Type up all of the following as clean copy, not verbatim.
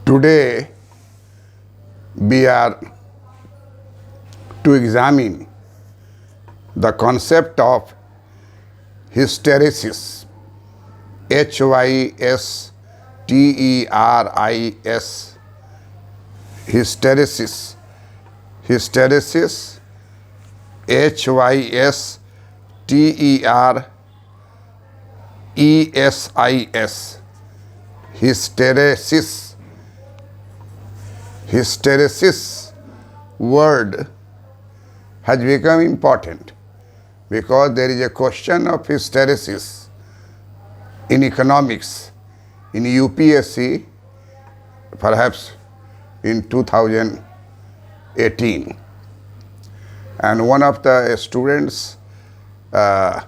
Today we are to examine the concept of hysteresis, Hysteresis, hysteresis, hysteresis, Hysteresis, hysteresis. Hysteresis word has become important because there is a question of hysteresis in economics in UPSC, perhaps in 2018. And one of the students of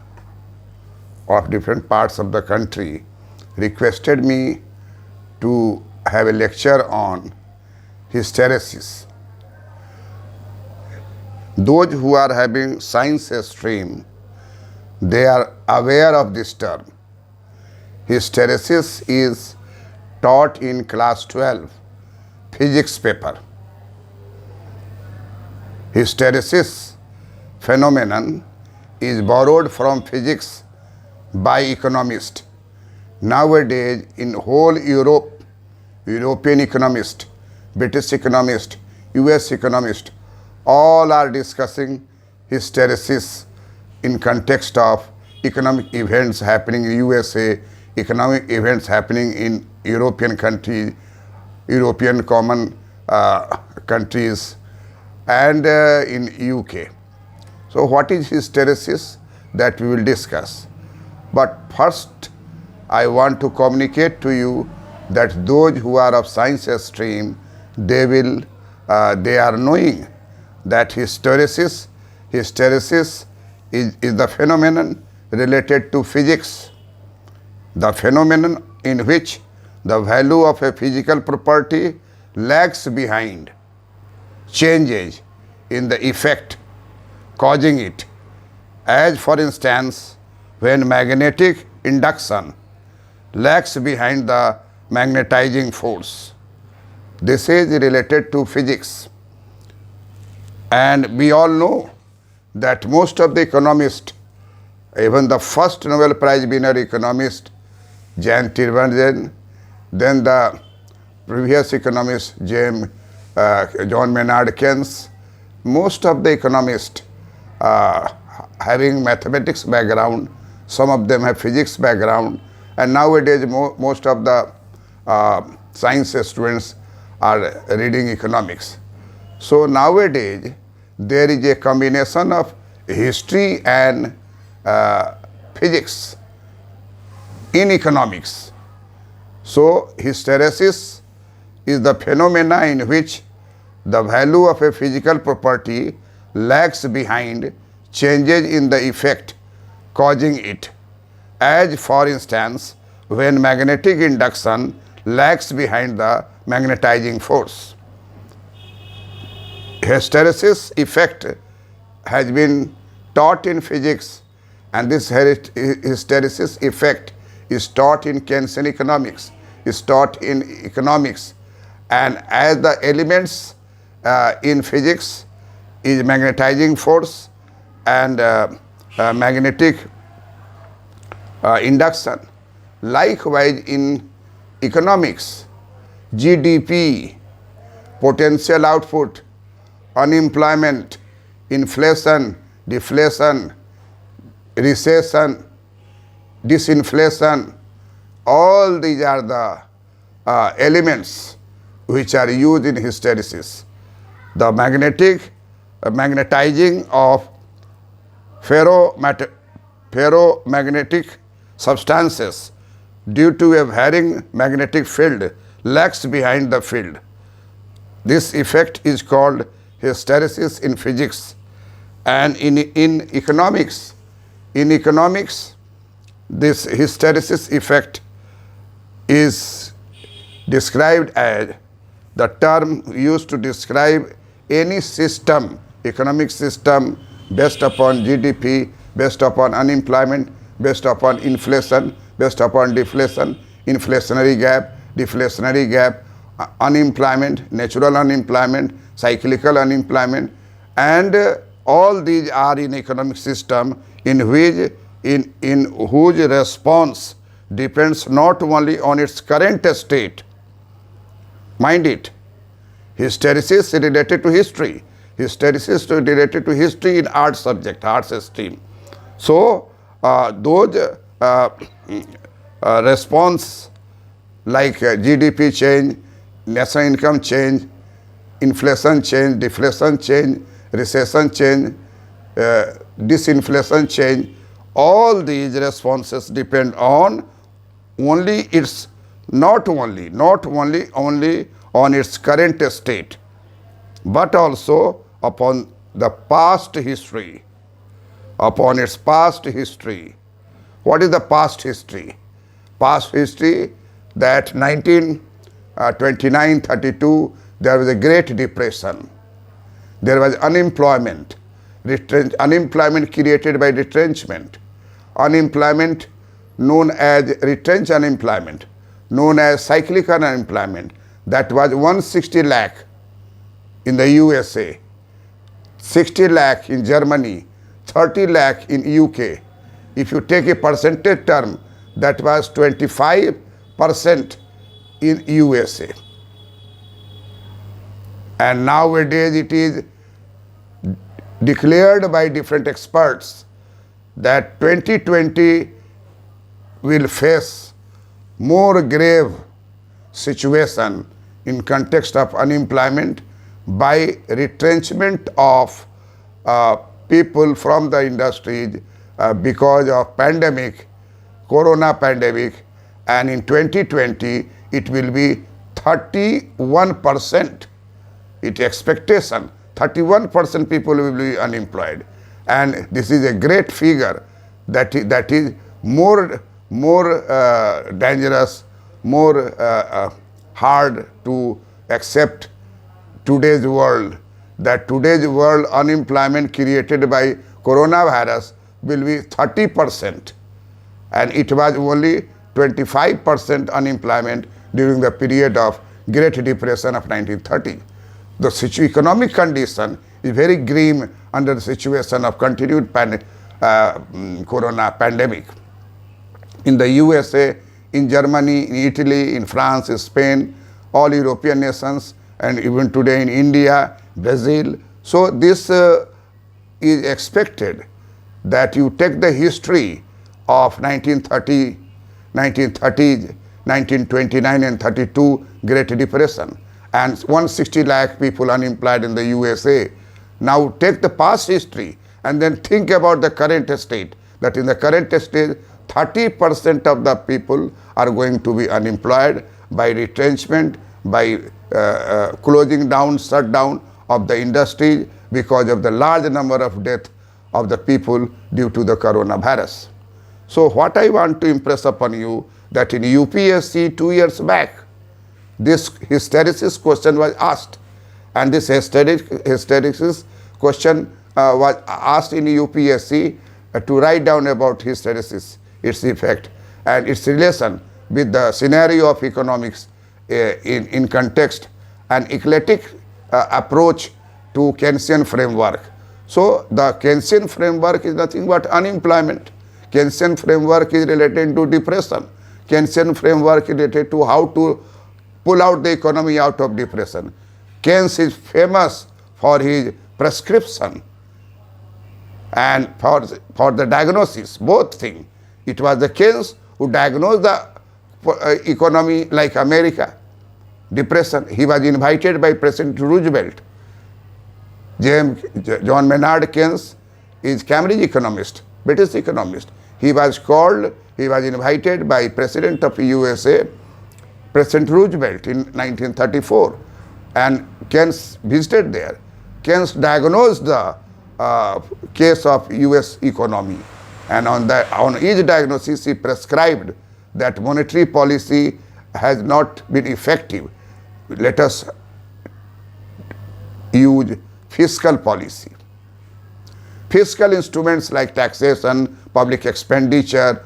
different parts of the country requested me to have a lecture on hysteresis. Those who are having science stream, they are aware of this term. Hysteresis is taught in class 12 physics paper. Hysteresis phenomenon is borrowed from physics by economists. Nowadays in whole Europe, European economists, British economists, US economists, all are discussing hysteresis in context of economic events happening in USA, economic events happening in European countries, European common countries, and in UK. So what is hysteresis? That we will discuss. But first, I want to communicate to you that those who are of science stream, they are knowing that hysteresis is the phenomenon related to physics, the phenomenon in which the value of a physical property lags behind changes in the effect causing it, as for instance when magnetic induction lags behind the magnetizing force. This is related to physics. And we all know that most of the economists, even the first Nobel Prize winner economist, Jan Tirvanjen, then the previous economist, John Maynard Keynes, most of the economists having mathematics background, some of them have physics background, and nowadays most of the science students are reading economics. So nowadays there is a combination of history and physics in economics. So hysteresis is the phenomena in which the value of a physical property lags behind changes in the effect causing it, as for instance when magnetic induction lags behind the magnetizing force. Hysteresis effect has been taught in physics, and this hysteresis effect is taught in Keynesian economics, is taught in economics, and as the elements in physics is magnetizing force and magnetic induction. Likewise in economics, GDP, potential output, unemployment, inflation, deflation, recession, disinflation, all these are the elements which are used in hysteresis. The magnetizing of ferromagnetic substances due to a varying magnetic field lags behind the field. This effect is called hysteresis in physics. And in economics, this hysteresis effect is described as the term used to describe any system, economic system based upon GDP, based upon unemployment, based upon inflation, based upon deflation, inflationary gap, deflationary gap, unemployment, natural unemployment, cyclical unemployment, and all these are in economic system in which in whose response depends not only on its current state. Mind it, hysteresis is related to history. Hysteresis is related to history in art subject, arts stream. So those response like GDP change, national income change, inflation change, deflation change, recession change, disinflation change, all these responses depend on only its, not only on its current state, but also upon the past history, upon its past history. What is the past history? Past history that 1929-32, there was a Great Depression. There was unemployment, unemployment created by retrenchment, unemployment known as retrenched unemployment, known as cyclical unemployment, that was 160 lakh in the USA, 60 lakh in Germany, 30 lakh in UK. If you take a percentage term, that was 25% in USA. And nowadays it is declared by different experts that 2020 will face more grave situation in context of unemployment by retrenchment of people from the industries because of pandemic, corona pandemic, and in 2020 it will be 31%. Its expectation, 31% people will be unemployed, and this is a great figure that is more dangerous, more hard to accept today's world, that today's world unemployment created by coronavirus will be 30%, and it was only 25% unemployment during the period of Great Depression of 1930. The economic condition is very grim under the situation of continued corona pandemic. In the USA, in Germany, in Italy, in France, Spain, all European nations, and even today in India, Brazil. So this is expected that you take the history of 1930s, 1929 and 32 Great Depression, and 160 lakh people unemployed in the USA. Now take the past history and then think about the current state, that in the current state 30% of the people are going to be unemployed by retrenchment, by closing down, shutdown of the industry because of the large number of deaths of the people due to the coronavirus. So what I want to impress upon you, that in UPSC 2 years back, this hysteresis question was asked, and this hysteresis question was asked in UPSC to write down about hysteresis, its effect, and its relation with the scenario of economics in context, an eclectic approach to Keynesian framework. So the Keynesian framework is nothing but unemployment. Keynesian framework is related to depression. Keynesian framework is related to how to pull out the economy out of depression. Keynes is famous for his prescription and for the diagnosis, both things. It was the Keynes who diagnosed the economy like America, depression. He was invited by President Roosevelt. John Maynard Keynes is Cambridge economist, British economist. He was invited by President of USA, President Roosevelt in 1934, and Keynes visited there. Keynes diagnosed the case of US economy, and on his diagnosis he prescribed that monetary policy has not been effective. Let us use fiscal policy. Fiscal instruments like taxation, public expenditure,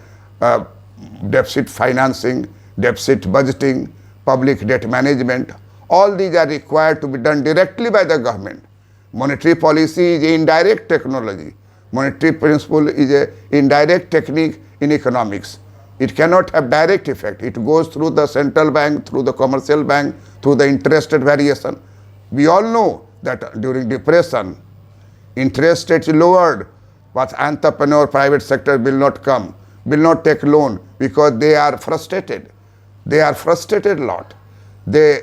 deficit financing, deficit budgeting, public debt management. All these are required to be done directly by the government. Monetary policy is an indirect technology. Monetary principle is an indirect technique in economics. It cannot have direct effect. It goes through the central bank, through the commercial bank, through the interest rate variation. We all know that during depression, interest rates lowered, but entrepreneur, private sector will not come, will not take loan because they are frustrated. They are frustrated a lot. They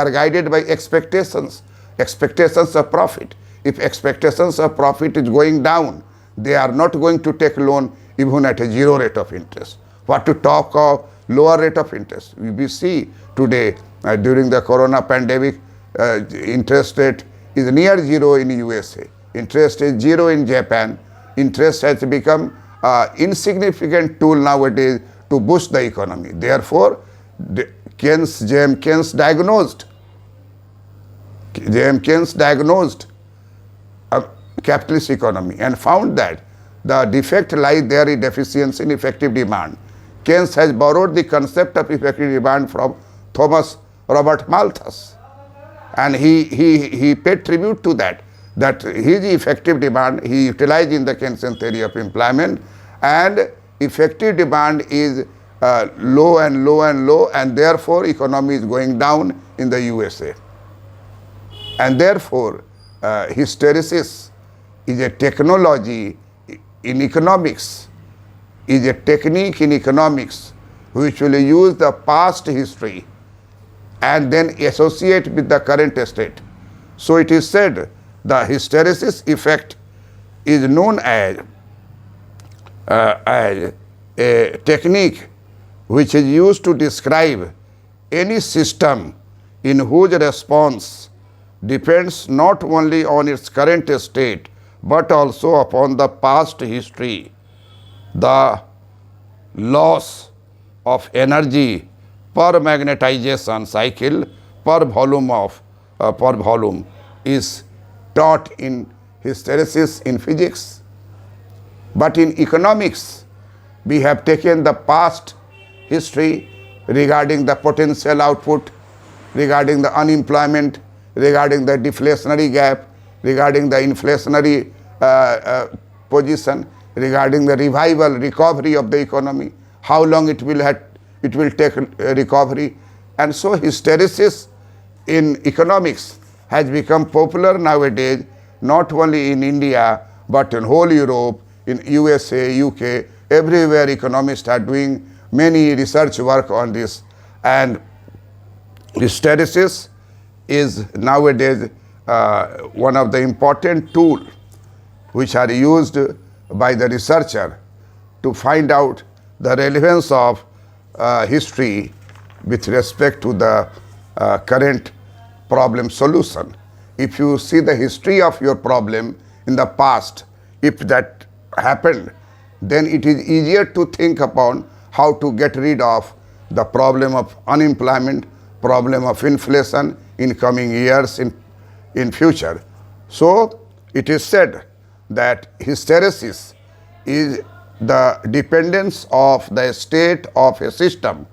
are guided by expectations of profit. If expectations of profit is going down, they are not going to take loan even at a zero rate of interest. What to talk of lower rate of interest? We see today during the corona pandemic, interest rate is near zero in USA. Interest is zero in Japan. Interest has become insignificant tool nowadays to boost the economy. Therefore, J.M. Keynes diagnosed a capitalist economy and found that the defect lies there in deficiency in effective demand. Keynes has borrowed the concept of effective demand from Thomas Robert Malthus, and he paid tribute to that his effective demand he utilized in the Keynesian theory of employment, and effective demand is low and low and low, and therefore economy is going down in the USA. And therefore hysteresis is a technology in economics, is a technique in economics which will use the past history and then associate with the current state. So it is said the hysteresis effect is known as a technique which is used to describe any system in whose response depends not only on its current state but also upon the past history. The loss of energy per magnetization cycle per volume is taught in hysteresis in physics. But in economics, we have taken the past history regarding the potential output, regarding the unemployment, regarding the deflationary gap, regarding the inflationary position, regarding the recovery of the economy, how long it will take recovery. And so hysteresis in economics has become popular nowadays, not only in India, but in whole Europe, in USA, UK, everywhere economists are doing many research work on this. And hysteresis is nowadays one of the important tools which are used by the researcher to find out the relevance of history with respect to the current problem solution. If you see the history of your problem in the past, if that happened, then it is easier to think upon how to get rid of the problem of unemployment, problem of inflation in coming years, in future. So it is said that hysteresis is the dependence of the state of a system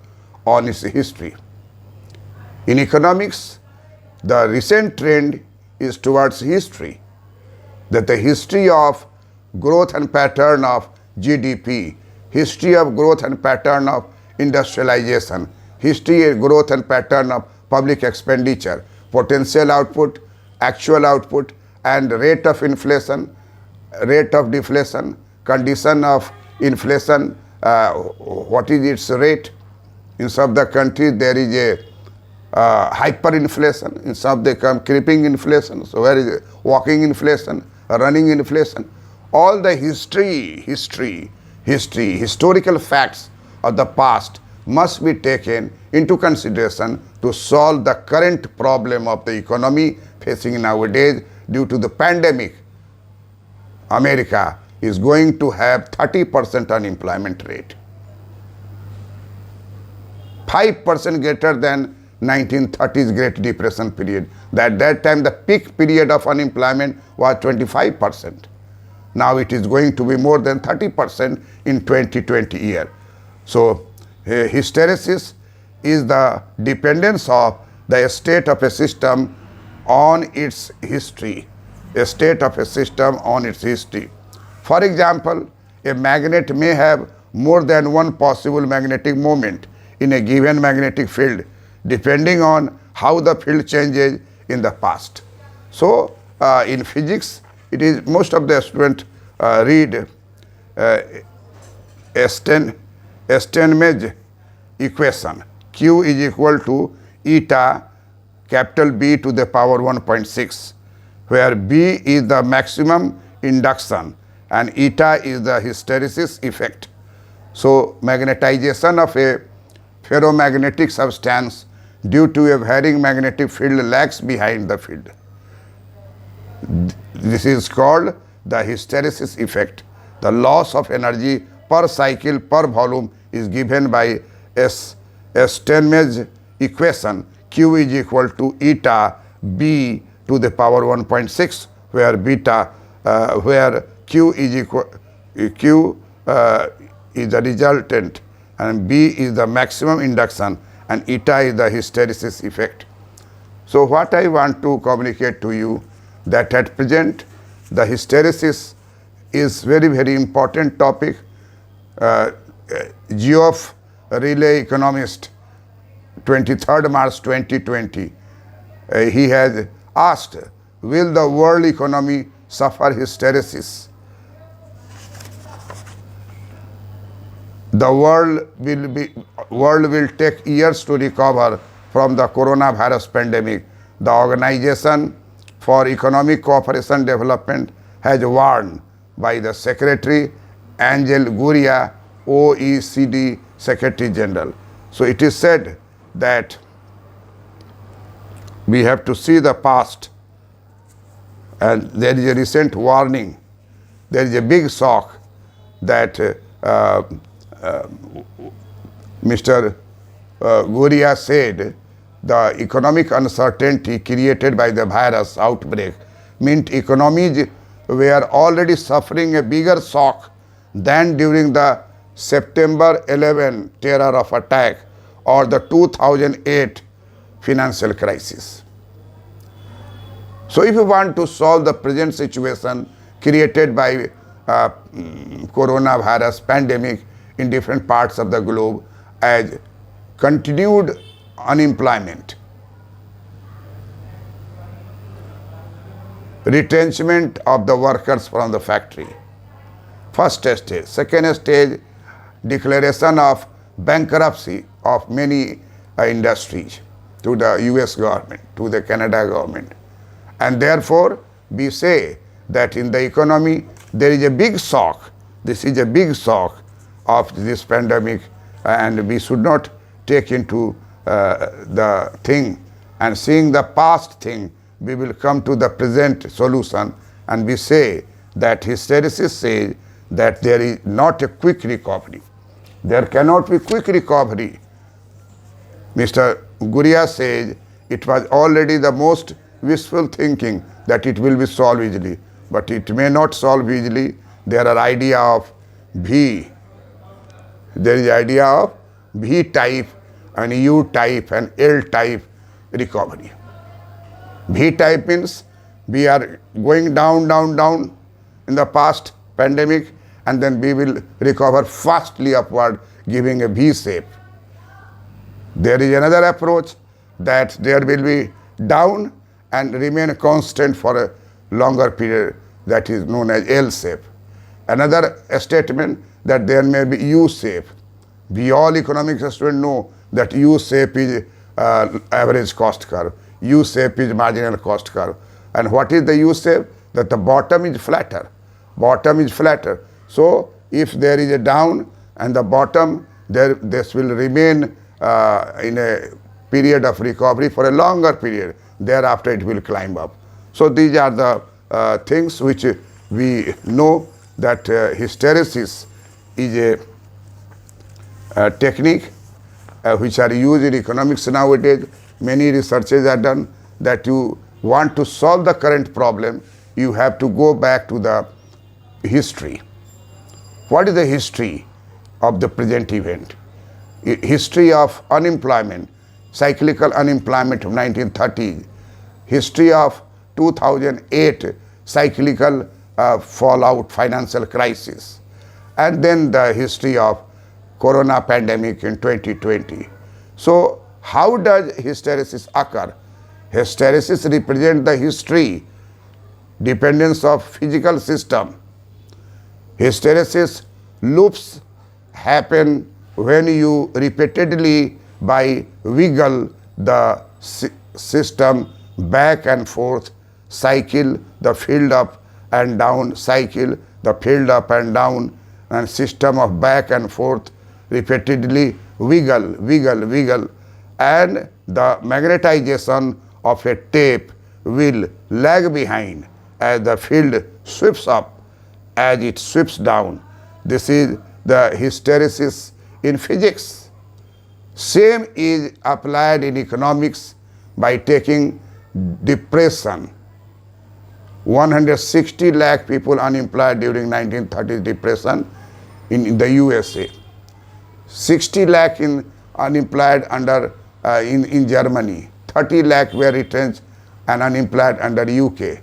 on its history. In economics, the recent trend is towards history, that the history of growth and pattern of GDP, history of growth and pattern of industrialization, history of growth and pattern of public expenditure, potential output, actual output, and rate of inflation, rate of deflation, condition of inflation, what is its rate. In some of the countries there is a hyperinflation, in some they come creeping inflation. So where is it? Walking inflation, running inflation. All the historical facts of the past must be taken into consideration to solve the current problem of the economy facing nowadays due to the pandemic. America is going to have 30% unemployment rate, 5% greater than 1930s Great Depression period. At that time, the peak period of unemployment was 25%. Now it is going to be more than 30% in 2020 year. So hysteresis is the dependence of the state of a system on its history. A state of a system on its history. For example, a magnet may have more than one possible magnetic moment in a given magnetic field, depending on how the field changes in the past. So, in physics, it is most of the students read Steinmetz equation. Q is equal to eta capital B to the power 1.6, where B is the maximum induction and eta is the hysteresis effect. So, magnetization of a ferromagnetic substance due to a varying magnetic field lags behind the field. This is called the hysteresis effect. The loss of energy per cycle per volume is given by Steinmetz equation. Q is equal to eta B to the power 1.6, where where Q is the resultant and B is the maximum induction and eta is the hysteresis effect. So what I want to communicate to you, that at present the hysteresis is very, very important topic. Geoff Relay economist, 23rd March 2020, he has asked, will the world economy suffer hysteresis? The world will take years to recover from the coronavirus pandemic. The Organization for Economic Cooperation and Development has warned by the Secretary Angel Gurria, OECD Secretary General. So it is said that we have to see the past, and there is a recent warning. There is a big shock that Mr. Gurria said the economic uncertainty created by the virus outbreak meant economies were already suffering a bigger shock than during the September 11 terror of attack or the 2008 financial crisis. So if you want to solve the present situation created by coronavirus pandemic in different parts of the globe as continued unemployment, retrenchment of the workers from the factory, first stage. Second stage, declaration of bankruptcy of many industries to the US government, to the Canada government. And therefore, we say that in the economy, there is a big shock. This is a big shock of this pandemic, and we should not take into the thing and seeing the past thing, we will come to the present solution, and we say that hysteresis says that there is not a quick recovery. There cannot be quick recovery. Mr. Gurria says it was already the most wishful thinking that it will be solved easily, but it may not solve easily. There are idea of V. There is idea of V type and U type and L type recovery. V type means we are going down, down, down in the past pandemic, and then we will recover fastly upward, giving a V shape. There is another approach that there will be down and remain constant for a longer period, that is known as L shape. Another statement that there may be U shape. We all economics students know that U shape is average cost curve. U shape is marginal cost curve. And what is the U shape? That the bottom is flatter. Bottom is flatter. So if there is a down and the bottom, this will remain in a period of recovery for a longer period. Thereafter it will climb up. So these are the things which we know, that hysteresis is a technique which are used in economics nowadays. Many researches are done that you want to solve the current problem, you have to go back to the history. What is the history of the present event? history of unemployment, cyclical unemployment of 1930s, history of 2008 cyclical fallout financial crisis, and then the history of corona pandemic in 2020. So how does hysteresis occur? Hysteresis represents the history, dependence of physical system. Hysteresis loops happen when you repeatedly by wiggle the system back and forth, cycle the field up and down, cycle the field up and down, and system of back and forth, repeatedly wiggle, and the magnetization of a tape will lag behind as the field sweeps up, as it sweeps down. This is the hysteresis in physics. Same is applied in economics by taking depression. 160 lakh people unemployed during 1930s depression in the USA. 60 lakh unemployed in Germany. 30 lakh were retrenched and unemployed under UK.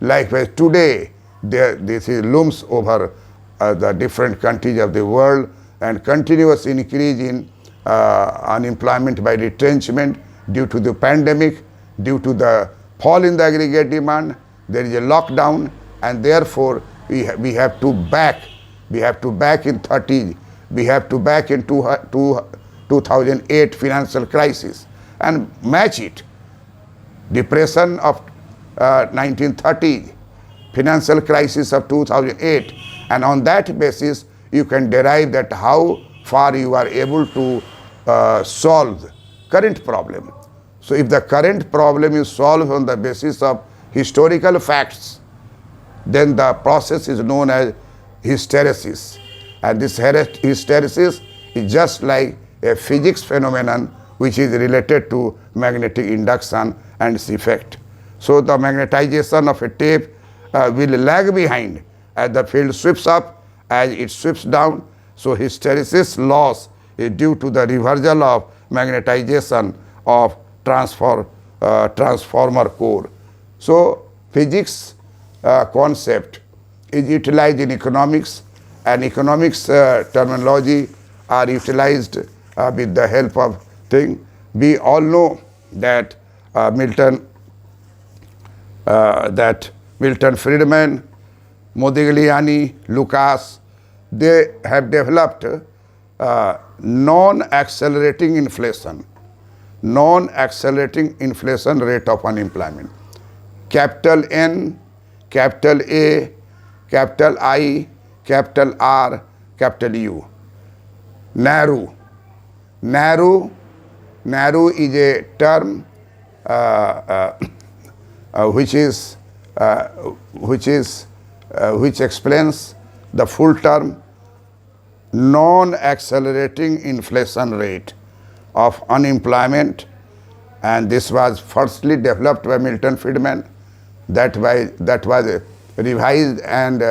Likewise, today this looms over the different countries of the world, and continuous increase in unemployment by retrenchment due to the pandemic, due to the fall in the aggregate demand. There is a lockdown, and therefore we have to back. We have to back in 30s. We have to back in 2008 financial crisis and match it. Depression of 1930s, financial crisis of 2008, and on that basis you can derive that how far you are able to solve current problem. So if the current problem is solved on the basis of historical facts, then the process is known as hysteresis. And this hysteresis is just like a physics phenomenon which is related to magnetic induction and its effect. So the magnetization of a tape will lag behind as the field sweeps up, as it sweeps down. So hysteresis loss is due to the reversal of magnetization of transformer core. So physics concept is utilized in economics, and economics terminology are utilized with the help of thing. We all know that Milton Friedman, Modigliani, Lucas, they have developed non-accelerating inflation rate of unemployment. Capital N, capital A, capital I, capital R, capital U. Narrow is a term which explains the full term non-accelerating inflation rate of unemployment, and this was firstly developed by Milton Friedman. That was revised, and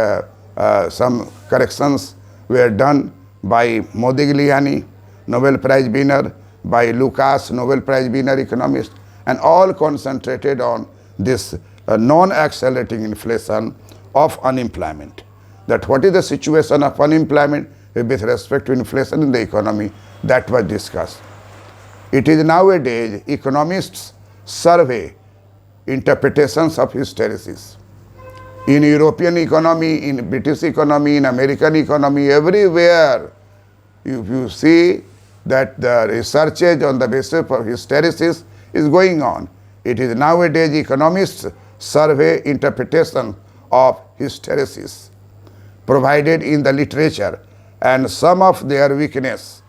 some corrections were done by Modigliani, Nobel Prize winner, by Lucas, Nobel Prize winner economist, and all concentrated on this non-accelerating inflation of unemployment. That what is the situation of unemployment with respect to inflation in the economy, that was discussed. It is nowadays economists survey interpretations of hysteresis. In European economy, in British economy, in American economy, everywhere you see that the researches on the basis of hysteresis is going on. It is nowadays economists survey interpretation of hysteresis provided in the literature, and some of their weakness,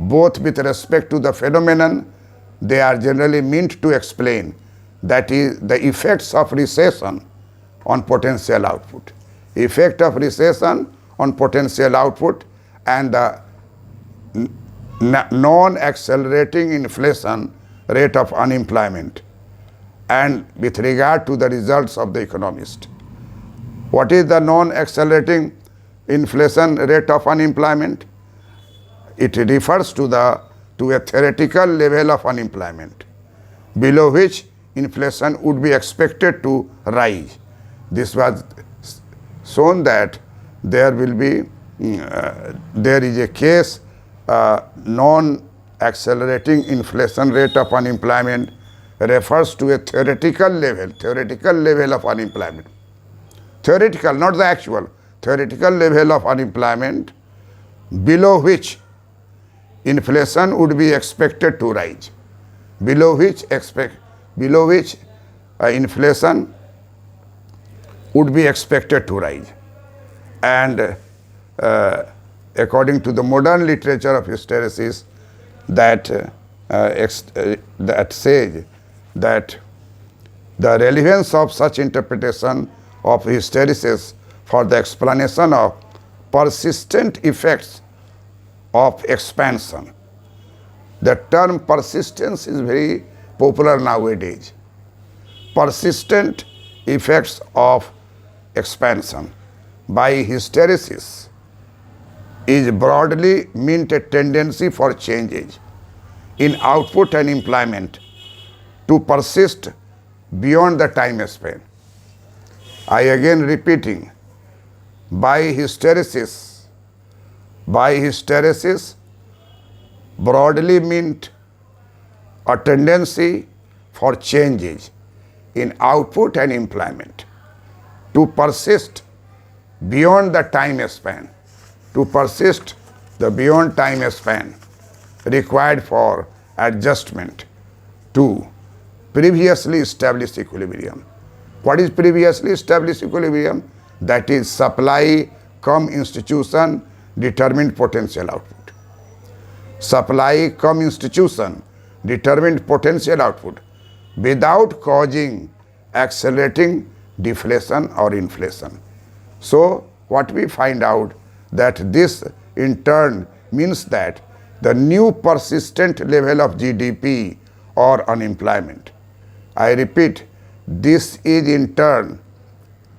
both with respect to the phenomenon they are generally meant to explain, that is the effects of recession on potential output. Effect of recession on potential output and the non-accelerating inflation rate of unemployment, and with regard to the results of the economist. What is the non-accelerating inflation rate of unemployment? It refers to a theoretical level of unemployment below which inflation would be expected to rise. This was shown that there will be there is a case non-accelerating inflation rate of unemployment refers to a theoretical level of unemployment. Theoretical, not the actual, theoretical level of unemployment below which inflation would be expected to rise. Below which inflation would be expected to rise. And according to the modern literature of hysteresis, that says that the relevance of such interpretation of hysteresis for the explanation of persistent effects of expansion. The term persistence is very popular nowadays. Persistent effects of expansion by hysteresis is broadly meant a tendency for changes in output and employment to persist beyond the time span. I again repeating, by hysteresis broadly meant a tendency for changes in output and employment to persist beyond the time span, beyond time span required for adjustment to previously established equilibrium. What is previously established equilibrium? That is supply cum institution determined potential output. Supply cum institution determined potential output without causing accelerating deflation or inflation. So what we find out that this in turn means that the new persistent level of GDP or unemployment. I repeat, this is in turn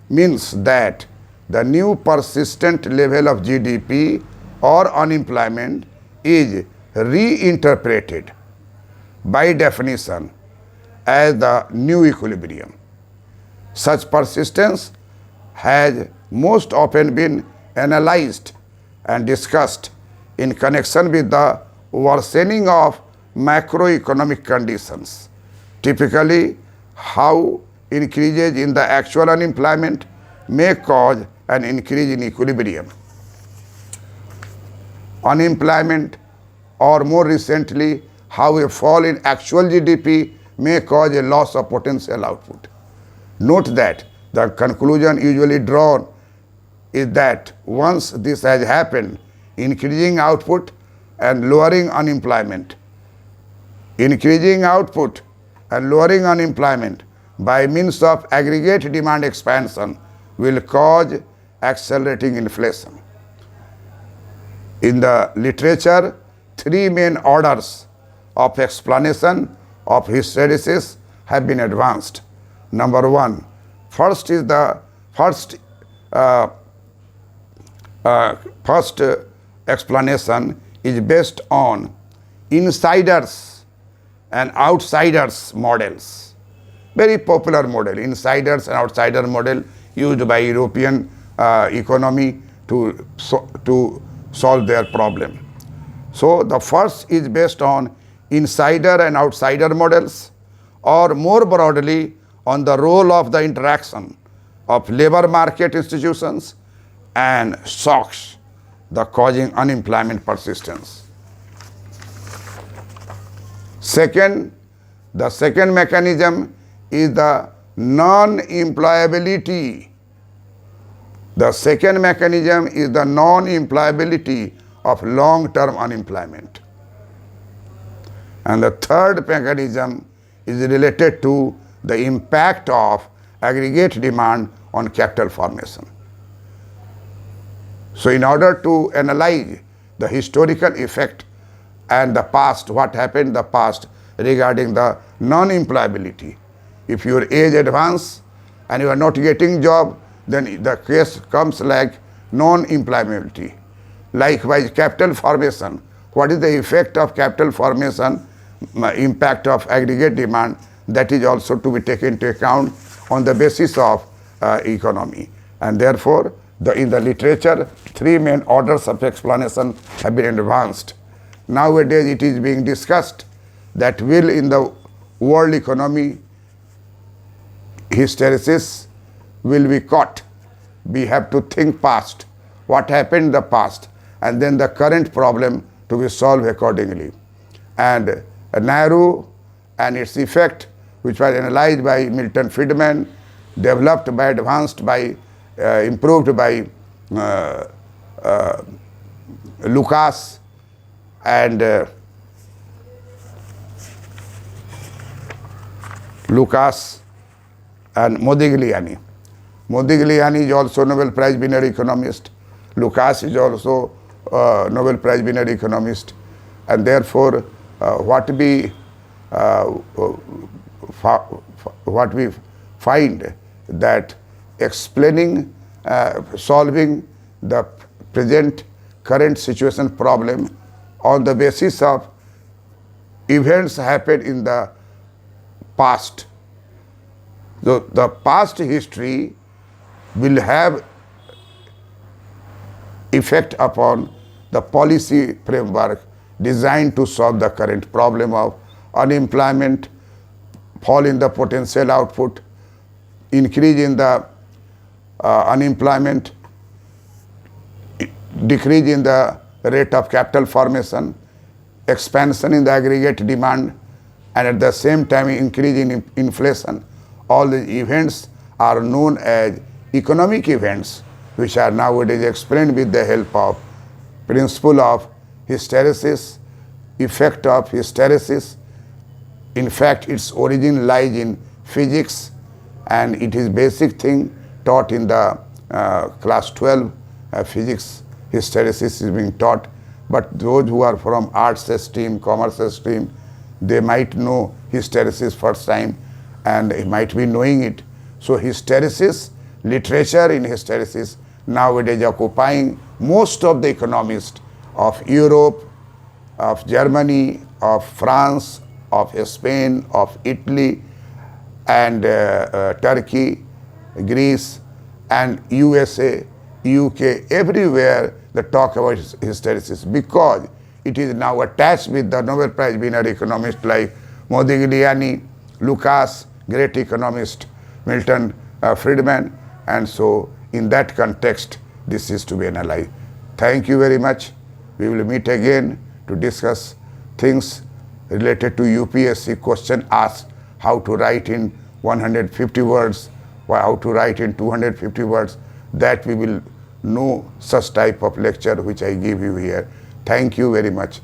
means that the new persistent level of GDP or unemployment is reinterpreted by definition as the new equilibrium. Such persistence has most often been analyzed and discussed in connection with the worsening of macroeconomic conditions. Typically, how increases in the actual unemployment may cause an increase in equilibrium. Unemployment, or more recently, how a fall in actual GDP may cause a loss of potential output. Note that the conclusion usually drawn is that once this has happened, increasing output and lowering unemployment, by means of aggregate demand expansion will cause accelerating inflation. In the literature, three main orders of explanation of hysteresis have been advanced. Number one, first explanation is based on insiders and outsiders models. Very popular model, insiders and outsider model used by European economy to solve their problem. So the first is based on insider and outsider models, or more broadly on the role of the interaction of labor market institutions and shocks, the causing unemployment persistence. The second mechanism is the non-employability. The second mechanism is the non-employability of long-term unemployment. And the third mechanism is related to the impact of aggregate demand on capital formation. So in order to analyze the historical effect and the past, what happened in the past regarding the non-employability, if your age advance and you are not getting job, then the case comes like non-employability. Likewise, capital formation, what is the effect of capital formation, impact of aggregate demand, that is also to be taken into account on the basis of economy. And therefore, in the literature, three main orders of explanation have been advanced. Nowadays, it is being discussed that will in the world economy, hysteresis will be caught. We have to think past, what happened in the past, and then the current problem to be solved accordingly. And narrow and its effect, which was analyzed by Milton Friedman, developed by, advanced by, improved by Lucas and Modigliani. Modigliani is also Nobel Prize winner economist. Lucas is also Nobel Prize winner economist. And therefore, what we find that explaining, solving the present current situation problem on the basis of events happened in the past. The past history will have effect upon the policy framework designed to solve the current problem of unemployment, fall in the potential output, increase in the unemployment, decrease in the rate of capital formation, expansion in the aggregate demand, and at the same time increase in inflation. All the events are known as economic events, which are nowadays explained with the help of principle of hysteresis, effect of hysteresis. In fact, its origin lies in physics, and it is basic thing taught in the class 12 physics. Hysteresis is being taught, but those who are from arts stream, commerce stream, they might know hysteresis first time and might be knowing it. So hysteresis, literature in hysteresis nowadays occupying most of the economists of Europe, of Germany, of France, of Spain, of Italy, and Turkey, Greece, and USA, UK, everywhere they talk about hysteresis, because it is now attached with the Nobel Prize winner economists like Modigliani, Lucas, great economist, Milton Friedman, and so in that context, this is to be analyzed. Thank you very much. We will meet again to discuss things related to UPSC question asked, how to write in 150 words, or how to write in 250 words, that we will know such type of lecture which I give you here. Thank you very much.